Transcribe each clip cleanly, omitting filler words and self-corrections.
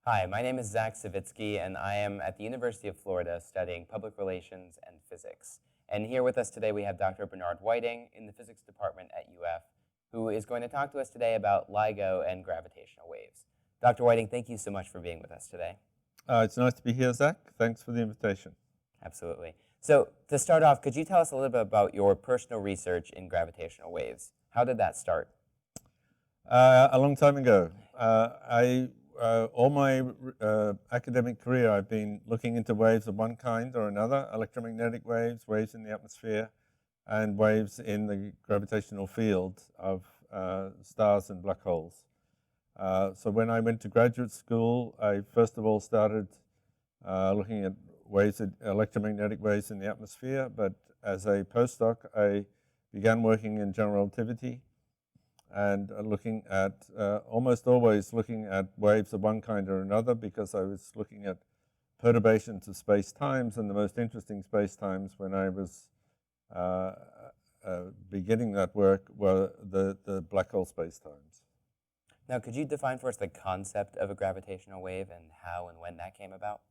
Hi, my name is Zack Savitsky, and I am at the University of Florida studying public relations and physics. And here with us today we have Dr. Bernard Whiting in the physics department at UF, who is going to talk to us today about LIGO and gravitational waves. Dr. Whiting, thank you so much for being with us today. It's nice to be here, Zach. Thanks for the invitation. Absolutely. So to start off, could you tell us a little bit about your personal research in gravitational waves? How did that start? A long time ago, all my academic career, I've been looking into waves of one kind or another: electromagnetic waves, waves in the atmosphere, and waves in the gravitational field of stars and black holes. So when I went to graduate school, I first of all started looking at electromagnetic waves in the atmosphere, but as a postdoc, I began working in general relativity and almost always looking at waves of one kind or another, because I was looking at perturbations of space-times, and the most interesting space-times when I was beginning that work were the black hole space-times. Now, could you define for us the concept of a gravitational wave and how and when that came about?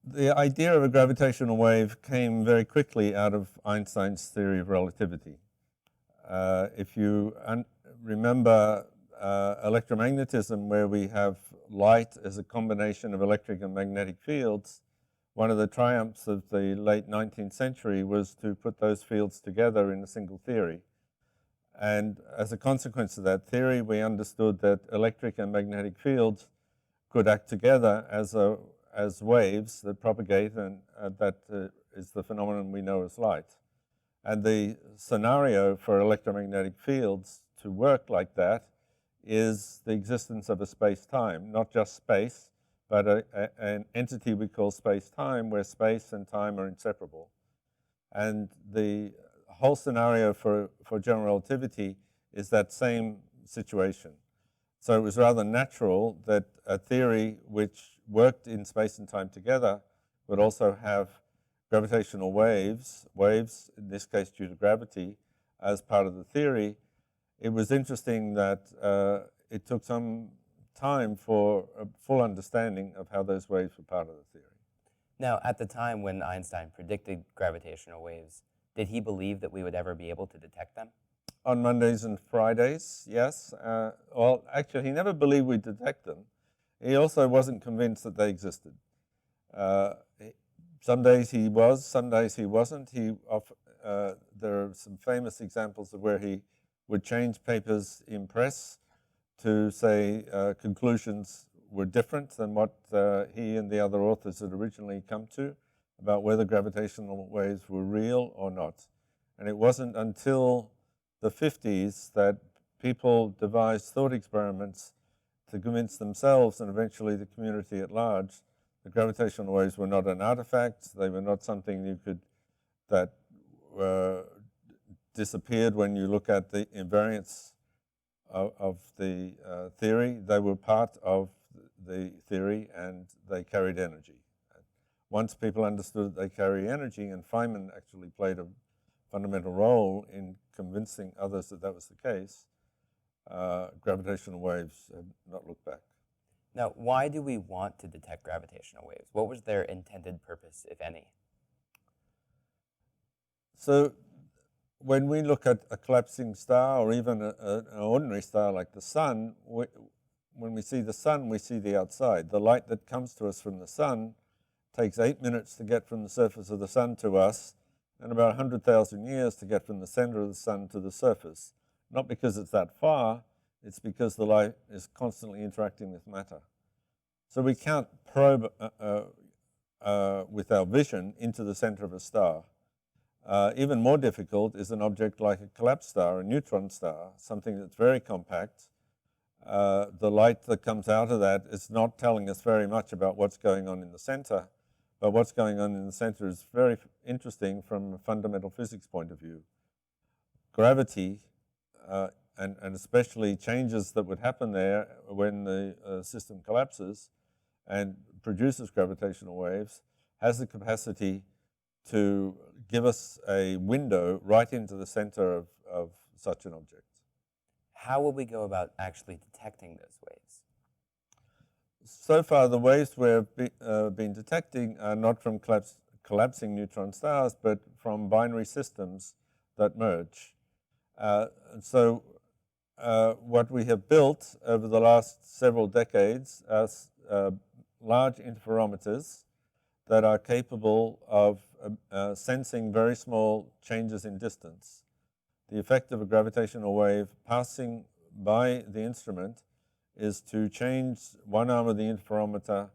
The idea of a gravitational wave came very quickly out of Einstein's theory of relativity. If you remember electromagnetism, where we have light as a combination of electric and magnetic fields, one of the triumphs of the late 19th century was to put those fields together in a single theory. And as a consequence of that theory, we understood that electric and magnetic fields could act together as waves that propagate, and that is the phenomenon we know as light. And the scenario for electromagnetic fields to work like that is the existence of a space-time, not just space, but an entity we call space-time, where space and time are inseparable. And the whole scenario for general relativity is that same situation. So it was rather natural that a theory which worked in space and time together would also have gravitational waves in this case due to gravity, as part of the theory. It was interesting that it took some time for a full understanding of how those waves were part of the theory. Now, at the time when Einstein predicted gravitational waves, did he believe that we would ever be able to detect them? On Mondays and Fridays, yes. Well, actually, he never believed we'd detect them. He also wasn't convinced that they existed. Some days he was, some days he wasn't. There are some famous examples of where he would change papers in press to say conclusions were different than what he and the other authors had originally come to about whether gravitational waves were real or not. And it wasn't until the 50s that people devised thought experiments to convince themselves and eventually the community at large that gravitational waves were not an artifact. They were not something that disappeared when you look at the invariance of the theory. They were part of the theory, and they carried energy. Once people understood that they carry energy, and Feynman actually played a fundamental role in convincing others that that was the case, gravitational waves have not looked back. Now, why do we want to detect gravitational waves? What was their intended purpose, if any? So when we look at a collapsing star, or even an ordinary star like the sun, when we see the sun, we see the outside. The light that comes to us from the sun takes 8 minutes to get from the surface of the sun to us, and about 100,000 years to get from the center of the sun to the surface. Not because it's that far, it's because the light is constantly interacting with matter. So we can't probe with our vision into the center of a star. Even more difficult is an object like a collapsed star, a neutron star, something that's very compact. The light that comes out of that is not telling us very much about what's going on in the center, but what's going on in the center is very interesting from a fundamental physics point of view. Gravity, and especially changes that would happen there when the system collapses and produces gravitational waves, has the capacity to give us a window right into the center of such an object. How will we go about actually detecting those waves? So far, the waves we've been detecting are not from collapsing neutron stars, but from binary systems that merge. And so what we have built over the last several decades are large interferometers that are capable of sensing very small changes in distance. The effect of a gravitational wave passing by the instrument is to change one arm of the interferometer,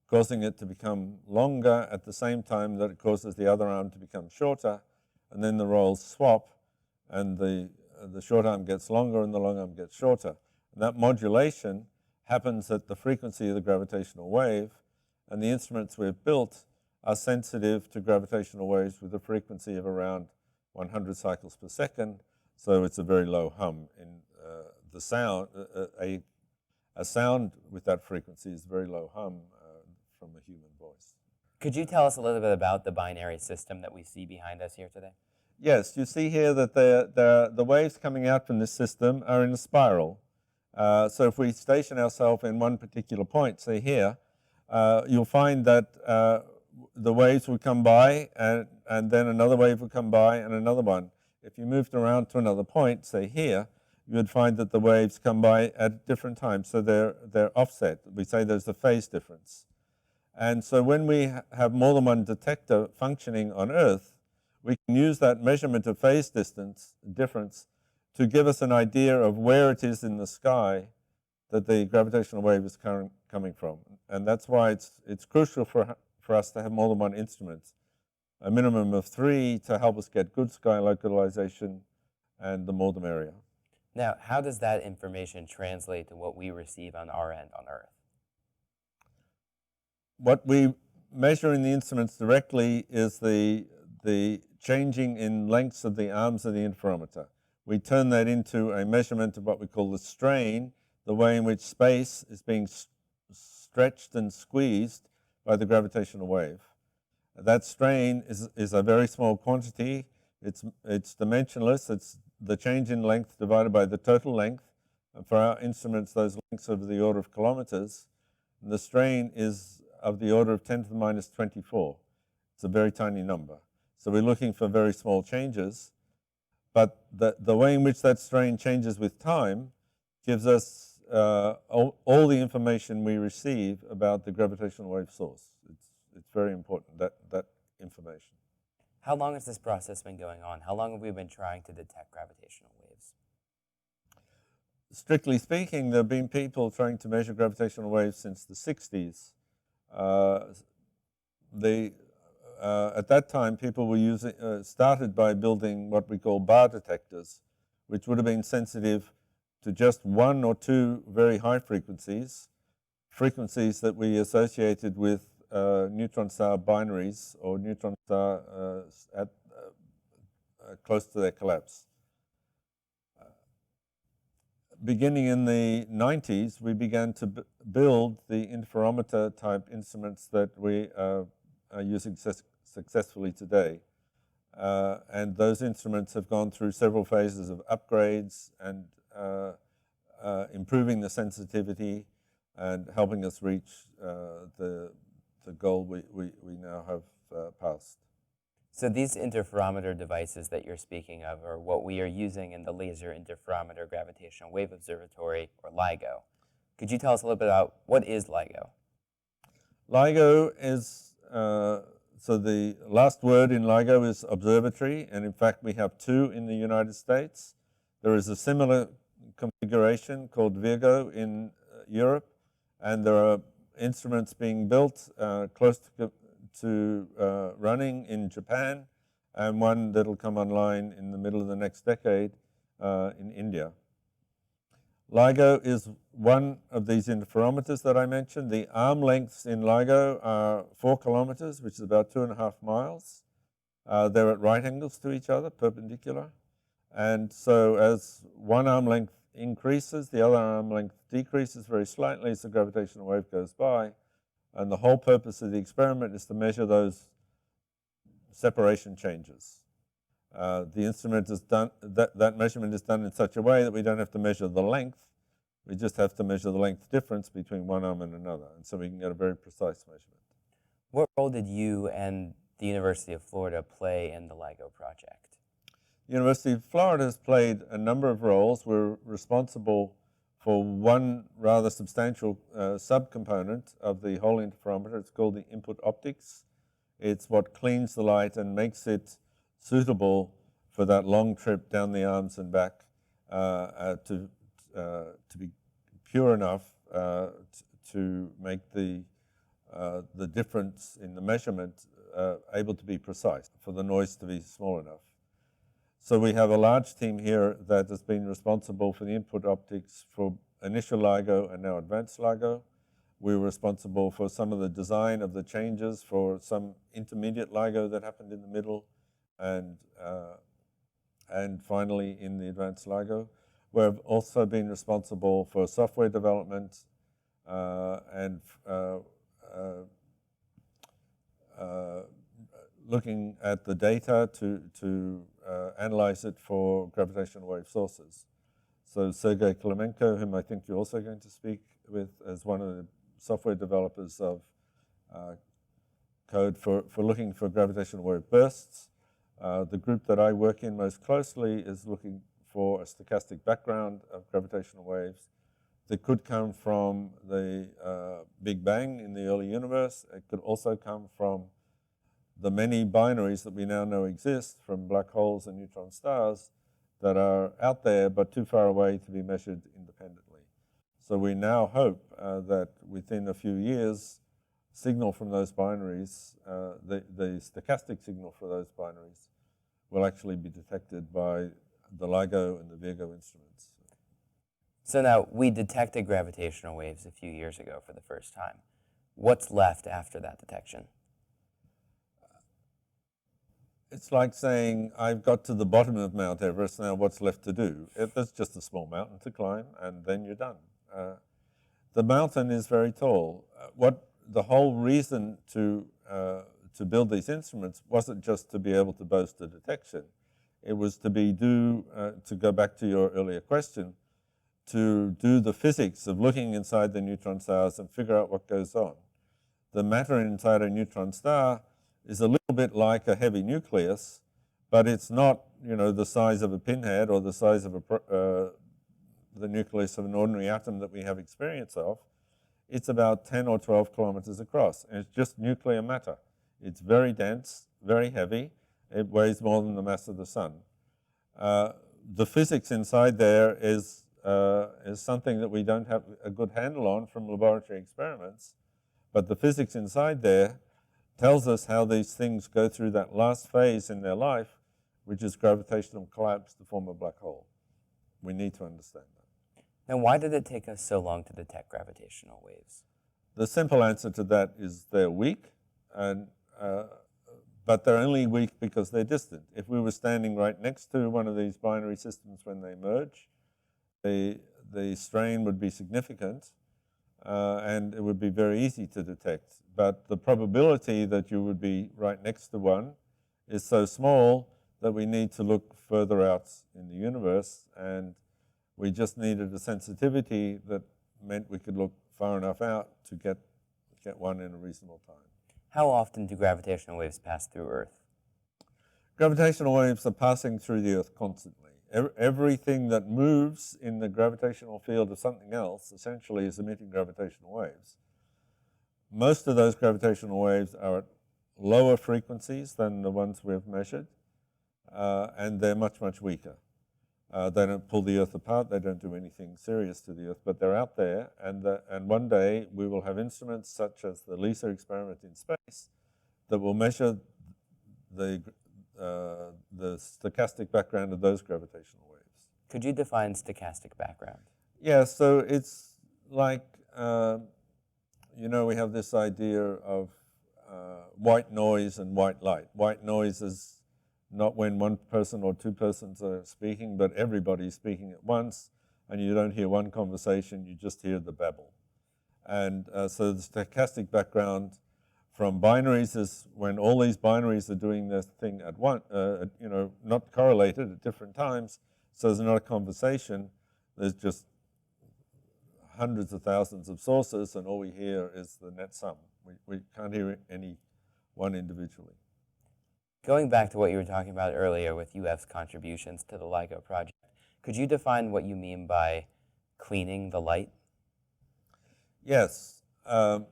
causing it to become longer at the same time that it causes the other arm to become shorter, and then the roles swap, and the short arm gets longer and the long arm gets shorter. And that modulation happens at the frequency of the gravitational wave, and the instruments we've built are sensitive to gravitational waves with a frequency of around 100 cycles per second, so it's a very low hum in the sound. A sound with that frequency is a very low hum from a human voice. Could you tell us a little bit about the binary system that we see behind us here today? Yes, you see here that the waves coming out from this system are in a spiral. So if we station ourselves in one particular point, say here, you'll find that the waves would come by, and then another wave would come by, and another one. If you moved around to another point, say here, you would find that the waves come by at different times, so they're offset. We say there's a phase difference. And so when we have more than one detector functioning on Earth, we can use that measurement of phase difference to give us an idea of where it is in the sky that the gravitational wave is coming from. And that's why it's crucial for us to have more than one instrument, a minimum of 3 to help us get good sky localization, and the more the merrier. Now, how does that information translate to what we receive on our end on Earth? What we measure in the instruments directly is the changing in lengths of the arms of the interferometer. We turn that into a measurement of what we call the strain, the way in which space is being stretched and squeezed by the gravitational wave. That strain is a very small quantity. It's dimensionless. It's the change in length divided by the total length. And for our instruments, those lengths are of the order of kilometers. And the strain is of the order of 10 to the minus 24. It's a very tiny number. So we're looking for very small changes. But the way in which that strain changes with time gives us all the information we receive about the gravitational wave source. It's very important, that information. How long has this process been going on? How long have we been trying to detect gravitational waves? Strictly speaking, there have been people trying to measure gravitational waves since the 60s. At that time, people were started by building what we call bar detectors, which would have been sensitive to just 1 or 2 very high frequencies that we associated with neutron star binaries or neutron star close to their collapse. Beginning in the 90s, we began to build the interferometer type instruments that we are using successfully today. And those instruments have gone through several phases of upgrades and improving the sensitivity and helping us reach the goal we now have passed. So these interferometer devices that you're speaking of are what we are using in the Laser Interferometer Gravitational Wave Observatory, or LIGO. Could you tell us a little bit about what is LIGO? LIGO is, so the last word in LIGO is observatory, and in fact we have 2 in the United States. There is a similar configuration called Virgo in Europe, and there are instruments being built close to running in Japan, and one that'll come online in the middle of the next decade in India. LIGO is one of these interferometers that I mentioned. The arm lengths in LIGO are 4 kilometers, which is about 2.5 miles. They're at right angles to each other, perpendicular. And so as one arm length increases, the other arm length decreases very slightly as the gravitational wave goes by. And the whole purpose of the experiment is to measure those separation changes. The instrument is done, that measurement is done in such a way that we don't have to measure the length, We just have to measure the length difference between one arm and another, and so we can get a very precise measurement. What role did you and the University of Florida play in the LIGO project? The University of Florida has played a number of roles. We're responsible for one rather substantial subcomponent of the whole interferometer. It's called the input optics. It's what cleans the light and makes it suitable for that long trip down the arms and back to be pure enough to make the difference in the measurement able to be precise, for the noise to be small enough. So we have a large team here that has been responsible for the input optics for initial LIGO and now advanced LIGO. We were responsible for some of the design of the changes for some intermediate LIGO that happened in the middle, and finally in the advanced LIGO. We've also been responsible for software development and looking at the data to analyze it for gravitational wave sources. So Sergei Klemenko, whom I think you're also going to speak with, as one of the software developers of code for looking for gravitational wave bursts. The group that I work in most closely is looking for a stochastic background of gravitational waves that could come from the Big Bang in the early universe. It could also come from the many binaries that we now know exist from black holes and neutron stars that are out there but too far away to be measured independently. So we now hope that within a few years, signal from those binaries, the stochastic signal for those binaries, will actually be detected by the LIGO and the Virgo instruments. So now, we detected gravitational waves a few years ago for the first time. What's left after that detection? It's like saying, I've got to the bottom of Mount Everest, now what's left to do? There's just a small mountain to climb, and then you're done. The mountain is very tall. The whole reason to build these instruments wasn't just to be able to boast a detection. It was to to go back to your earlier question, to do the physics of looking inside the neutron stars and figure out what goes on. The matter inside a neutron star is a little bit like a heavy nucleus, but it's not, the size of a pinhead or the size of the nucleus of an ordinary atom that we have experience of. It's about 10 or 12 kilometers across, and it's just nuclear matter. It's very dense, very heavy. It weighs more than the mass of the sun. The physics inside there is something that we don't have a good handle on from laboratory experiments, but the physics inside there tells us how these things go through that last phase in their life, which is gravitational collapse to form a black hole. We need to understand that. And why did it take us so long to detect gravitational waves? The simple answer to that is they're weak, but they're only weak because they're distant. If we were standing right next to one of these binary systems when they merge, the strain would be significant, and it would be very easy to detect. But the probability that you would be right next to one is so small that we need to look further out in the universe, and we just needed a sensitivity that meant we could look far enough out to get one in a reasonable time. How often do gravitational waves pass through Earth? Gravitational waves are passing through the Earth constantly. Everything that moves in the gravitational field of something else essentially is emitting gravitational waves. Most of those gravitational waves are at lower frequencies than the ones we've measured, and they're much, much weaker. They don't pull the Earth apart, they don't do anything serious to the Earth, but they're out there, and one day we will have instruments such as the LISA experiment in space that will measure the stochastic background of those gravitational waves. Could you define stochastic background? Yeah, so it's like, we have this idea of white noise and white light. White noise is not when one person or two persons are speaking, but everybody's speaking at once, and you don't hear one conversation, you just hear the babble. And so the stochastic background from binaries is when all these binaries are doing their thing at once, not correlated at different times, so there's not a conversation, there's just hundreds of thousands of sources, and all we hear is the net sum. We can't hear any one individually. Going back to what you were talking about earlier with UF's contributions to the LIGO project, could you define what you mean by cleaning the light? Yes. The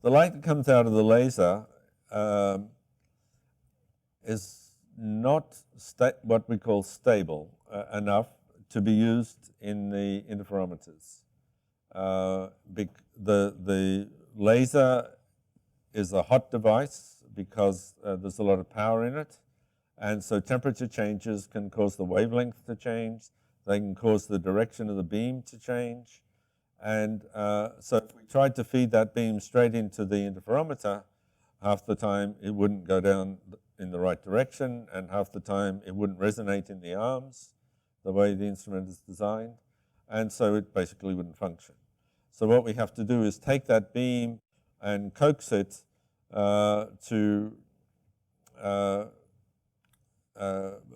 light that comes out of the laser is not what we call stable enough to be used in the interferometers. The laser is a hot device because there's a lot of power in it, and so temperature changes can cause the wavelength to change. They can cause the direction of the beam to change, and so if we tried to feed that beam straight into the interferometer, half the time it wouldn't go down in the right direction, and half the time it wouldn't resonate in the arms the way the instrument is designed, and so it basically wouldn't function. So what we have to do is take that beam and coax it to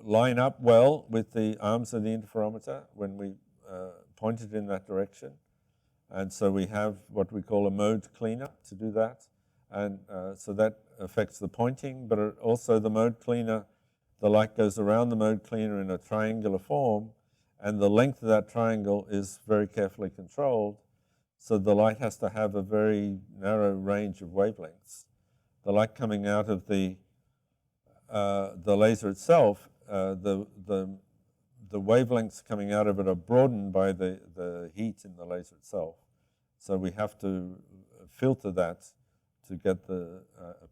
line up well with the arms of the interferometer when we point it in that direction. And so we have what we call a mode cleaner to do that. And so that affects the pointing, but also the mode cleaner, the light goes around the mode cleaner in a triangular form, and the length of that triangle is very carefully controlled. So the light has to have a very narrow range of wavelengths. The light coming out of the laser itself, the wavelengths coming out of it are broadened by the heat in the laser itself. So we have to filter that to get a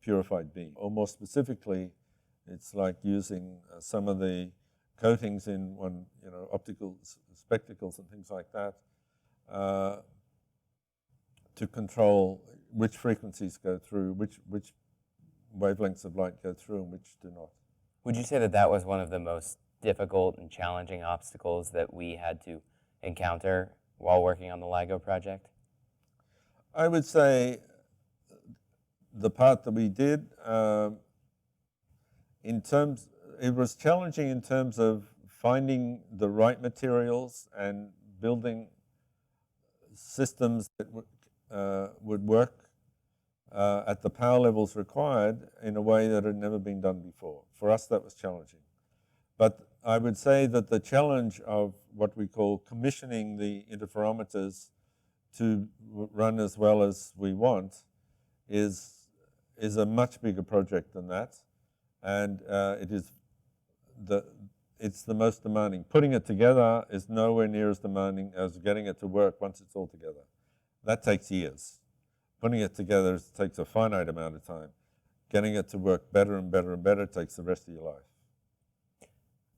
purified beam. Or more specifically, it's like using some of the coatings in optical spectacles and things like that to control which frequencies go through, which wavelengths of light go through and which do not. Would you say that that was one of the most difficult and challenging obstacles that we had to encounter while working on the LIGO project? I would say the part that we did, it was challenging in terms of finding the right materials and building systems that would work at the power levels required in a way that had never been done before. For us, that was challenging. But I would say that the challenge of what we call commissioning the interferometers to run as well as we want is a much bigger project than that, and it's the most demanding. Putting it together is nowhere near as demanding as getting it to work once it's all together. That takes years. Putting it together takes a finite amount of time. Getting it to work better and better and better takes the rest of your life.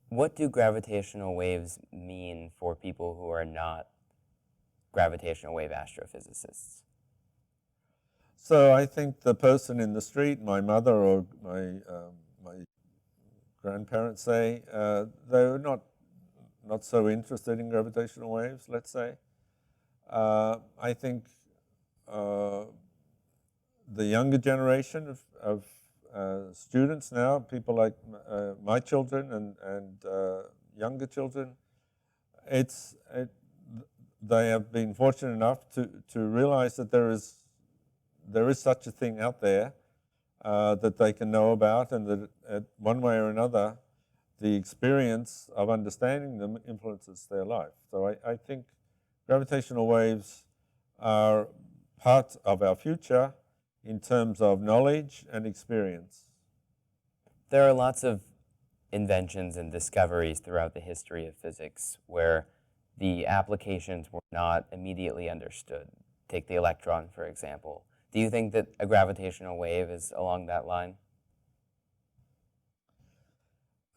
What do gravitational waves mean for people who are not gravitational wave astrophysicists? So I think the person in the street, my mother or my grandparents say, they were not so interested in gravitational waves, let's say. I think the younger generation of students now, people like my children and younger children, they have been fortunate enough to realize that there is such a thing out there that they can know about, and that one way or another, the experience of understanding them influences their life. So I think gravitational waves are part of our future in terms of knowledge and experience. There are lots of inventions and discoveries throughout the history of physics where the applications were not immediately understood. Take the electron, for example. Do you think that a gravitational wave is along that line?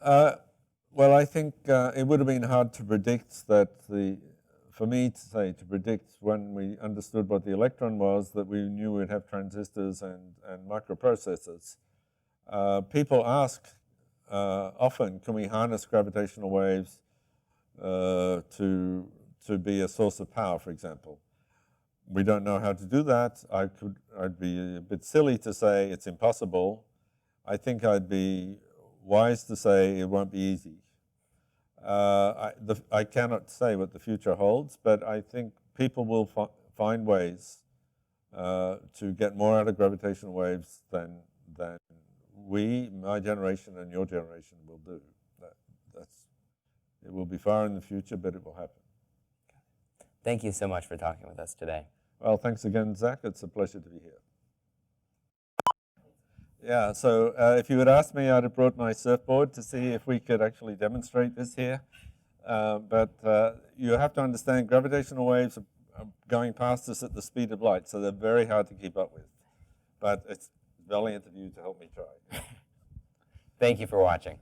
Well, I think it would have been hard to predict that for me to predict when we understood what the electron was, that we knew we'd have transistors and microprocessors. People ask often, can we harness gravitational waves to be a source of power, for example? We don't know how to do that. I'd be a bit silly to say it's impossible. I think I'd be wise to say it won't be easy. I cannot say what the future holds, but I think people will find ways to get more out of gravitational waves than we, my generation, and your generation will do. It will be far in the future, but it will happen. Thank you so much for talking with us today. Well, thanks again, Zach. It's a pleasure to be here. Yeah, so if you had asked me, I'd have brought my surfboard to see if we could actually demonstrate this here. But you have to understand, gravitational waves are going past us at the speed of light, so they're very hard to keep up with. But it's valiant of you to help me try. Thank you for watching.